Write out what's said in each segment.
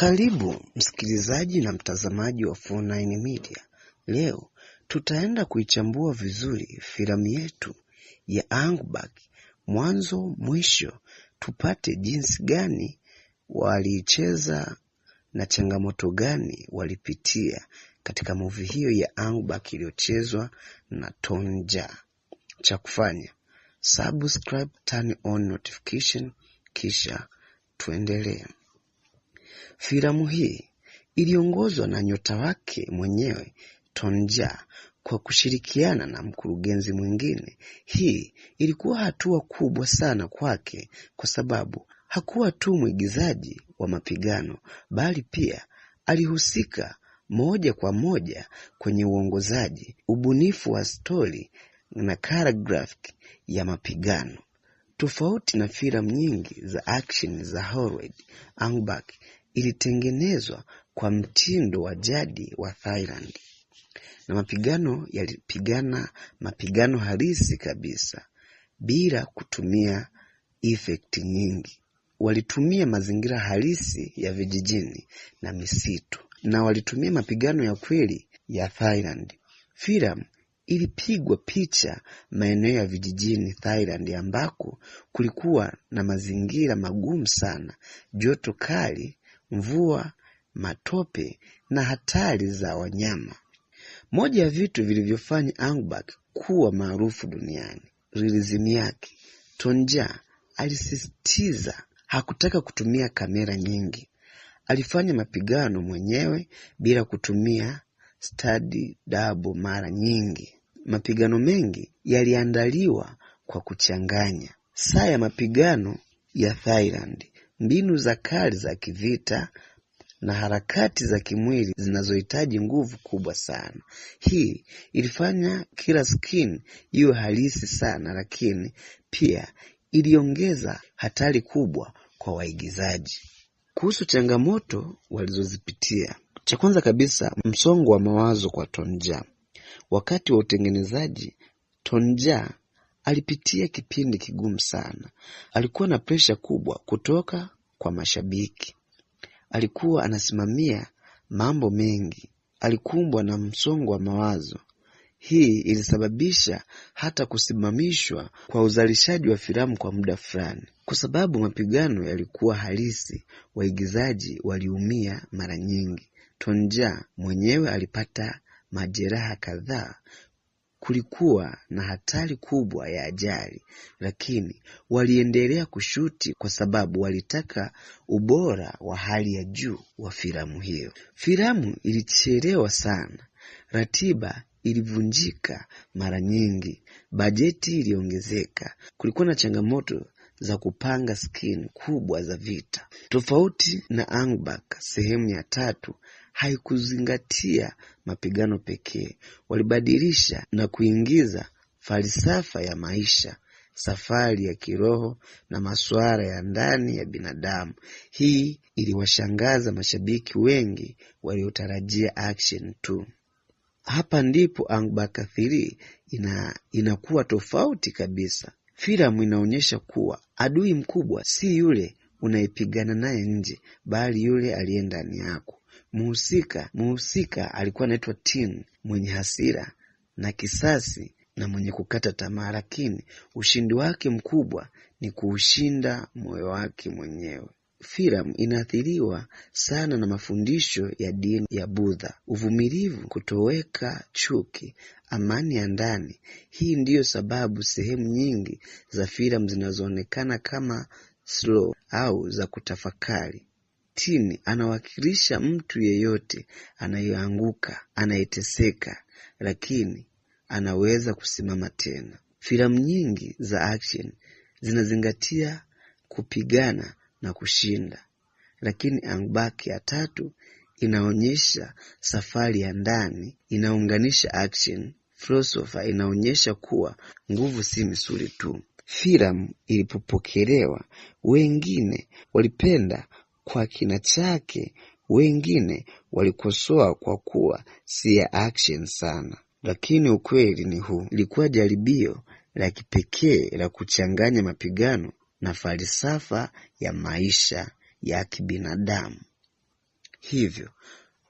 Karibu msikilizaji na mtazamaji wa 49 Media. Leo tutaenda kuichambua vizuri filamu yetu ya Hangbak mwanzo mwisho, tupate jinsi gani walicheza na changamoto gani walipitia katika movie hiyo ya Hangbak iliyochezwa na Tony Jaa. Cha kufanya, subscribe, turn on notification, kisha tuendelee. Filamu hii iliongozwa na nyota wake mwenyewe Tony Jaa kwa kushirikiana na mkurugenzi mwingine. Hii ilikuwa hatua kubwa sana kwake kwa sababu hakuwa tu mwigizaji wa mapigano bali pia alihusika moja kwa moja kwenye uongozaji, ubunifu wa story na choreography ya mapigano. Tofauti na filamu nyingi za action za Hollywood, Hangbak ilitengenezwa kwa mtindo wa jadi wa Thailand, na mapigano yalipigana mapigano halisi kabisa bila kutumia effect nyingi. Walitumia mazingira halisi ya vijijini na misitu, na walitumia mapigano ya kweli ya Thailand. Filamu ilipigwa picha maeneo ya vijijini Thailand ambako kulikuwa na mazingira magumu sana, joto kali, mvua, matope na hatari za wanyama. Moja ya vitu vilivyofanya Hangbak kuwa maarufu duniani, realism yake. Tony Jaa alisisitiza hakutaka kutumia kamera nyingi. Alifanya mapigano mwenyewe bila kutumia study double mara nyingi. Mapigano mengi yaliandaliwa kwa kuchanganya saa ya mapigano ya Thailand, mbinu za kali za kivita na harakati za kimwili zinazohitaji nguvu kubwa sana. Hii ilifanya kila skin iwe halisi sana, lakini pia iliongeza hatari kubwa kwa waigizaji. Kuhusu changamoto walizozipitia, cha kwanza kabisa, msongo wa mawazo kwa Tony Jaa. Wakati wa utengenezaji, Tony Jaa alipitia kipindi kigumu sana. Alikuwa na pressure kubwa kutoka kwa mashabiki. Alikuwa anasimamia mambo mengi. Alikumbwa na msongo wa mawazo. Hii ilisababisha hata kusimamishwa kwa uzalishaji wa filamu kwa muda fulani. Kwa sababu mapigano yalikuwa halisi, waigizaji waliumia mara nyingi. Tony Jaa mwenyewe alipata majeraha kadhaa. Kulikuwa na hatari kubwa ya ajali, lakini waliendelea kushuti kwa sababu walitaka ubora wa hali ya juu wa filamu hiyo. Filamu ilichelewa sana, ratiba ilivunjika mara nyingi, bajeti iliongezeka. Kulikuwa na changamoto za kupanga skin kubwa za vita. Tofauti na Hangbak, sehemu ya 3 haikuzingatia mapigano pekee. Walibadilisha na kuingiza falsafa ya maisha, safari ya kiroho na masuala ya ndani ya binadamu. Hii iliwashangaza mashabiki wengi waliotarajia action tu. Hapa ndipo Hangbak 3 inakuwa tofauti kabisa. Filamu inaonyesha kuwa adui mkubwa si yule unayepigana naye nje, bali yule aliye ndani yako. Muhusika alikuwa anaitwa Tin, mwenye hasira na kisasi na mwenye kukata tamaa, lakini ushindi wake mkubwa ni kuushinda moyo wake mwenyewe. Filamu inaathiriwa sana na mafundisho ya dini ya Buddha: uvumilivu, kutoweka chuki, amani ya ndani. Hii ndiyo sababu sehemu nyingi za filamu zinazoonekana kama slow au za kutafakari. Tin anawakilisha mtu yeyote anayeanguka, anayeteseka, lakini anaweza kusimama tena. Filamu nyingi za action zinazingatia kupigana na kushinda, lakini Hangbak ya 3 inaonyesha safari ya ndani, inaunganisha action. Philosopher inaonyesha kuwa nguvu si misuli tu. Filamu ilipopokelewa, wengine walipenda kwa kina chake, wengine walikosoa kwa kuwa si ya action sana. Lakini ukweli ni huu: ilikuwa jaribio la kipekee la kuchanganya mapigano na falsafa ya maisha ya kibinadamu. Hivyo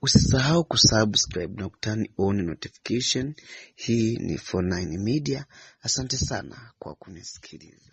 usisahau kusubscribe na kuturn on notification. Hii ni 49 Media. Asante sana kwa kunisikiliza.